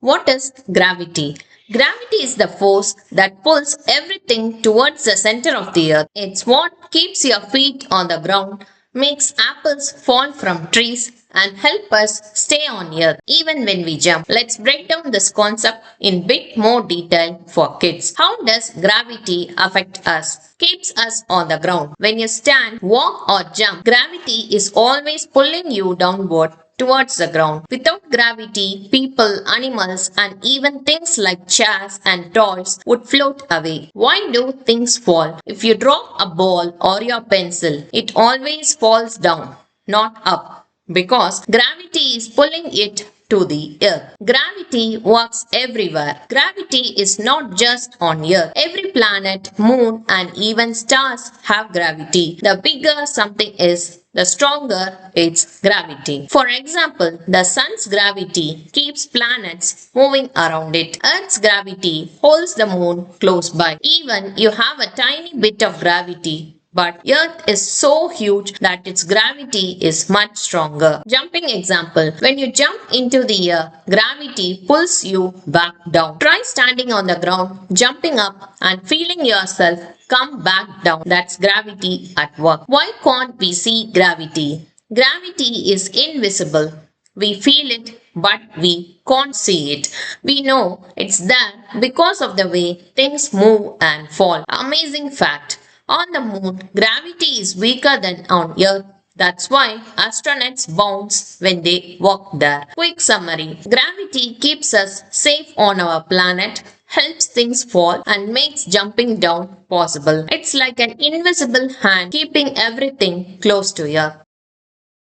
What is gravity? Gravity is the force that pulls everything towards the center of the earth. It's what keeps your feet on the ground, makes apples fall from trees, and help us stay on earth even when we jump. Let's break down this concept in bit more detail for kids. How does gravity affect us? Keeps us on the ground. When you stand, walk or jump, gravity is always pulling you downward towards the ground. Without gravity, people, animals, and even things like chairs and toys would float away. Why do things fall? If you drop a ball or your pencil, it always falls down, not up, because gravity is pulling it to the earth. Gravity works everywhere. Gravity is not just on earth. Every planet, moon, and even stars have gravity. The bigger something is, the stronger its gravity. For example, the sun's gravity keeps planets moving around it. Earth's gravity holds the moon close by. Even you have a tiny bit of gravity, but Earth is so huge that its gravity is much stronger. Jumping example. When you jump into the air, gravity pulls you back down. Try standing on the ground, jumping up and feeling yourself come back down. That's gravity at work. Why can't we see gravity? Gravity is invisible. We feel it, but we can't see it. We know it's there because of the way things move and fall. Amazing fact. On the moon, gravity is weaker than on Earth. That's why astronauts bounce when they walk there. Quick summary. Gravity keeps us safe on our planet, helps things fall, and makes jumping down possible. It's like an invisible hand keeping everything close to Earth.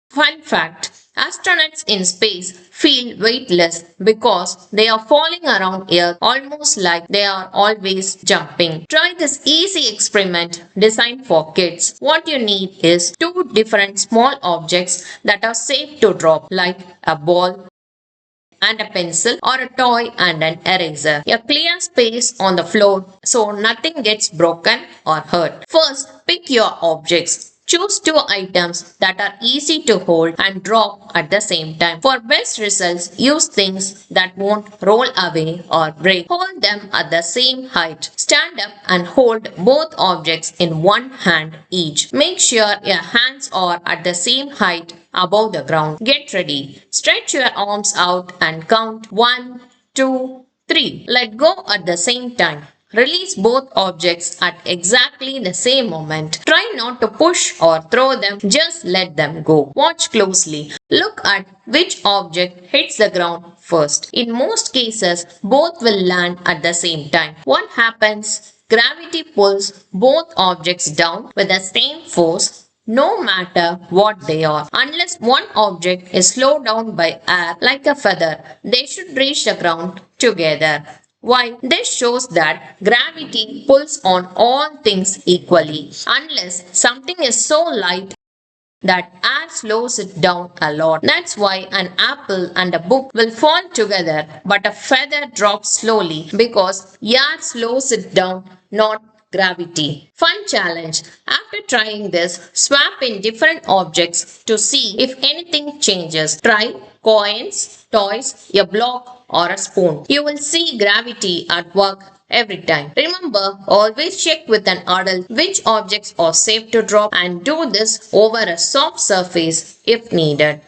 Fun fact. Astronauts in space feel weightless because they are falling around Earth almost like they are always jumping. Try this easy experiment designed for kids. What you need is two different small objects that are safe to drop, like a ball and a pencil, or a toy and an eraser. A clear space on the floor so nothing gets broken or hurt. First, pick your objects. Choose two items that are easy to hold and drop at the same time. For best results, use things that won't roll away or break. Hold them at the same height. Stand up and hold both objects in one hand each. Make sure your hands are at the same height above the ground. Get ready. Stretch your arms out and count 1, 2, 3. Let go at the same time. Release both objects at exactly the same moment. Try not to push or throw them, just let them go. Watch closely. Look at which object hits the ground first. In most cases, both will land at the same time. What happens? Gravity pulls both objects down with the same force no matter what they are. Unless one object is slowed down by air like a feather, they should reach the ground together. Why? This shows that gravity pulls on all things equally, unless something is so light that air slows it down a lot. That's why an apple and a book will fall together, but a feather drops slowly because air slows it down, not gravity. Fun challenge. After trying this, swap in different objects to see if anything changes. Try coins, toys, a block, or a spoon. You will see gravity at work every time. Remember, always check with an adult which objects are safe to drop and do this over a soft surface if needed.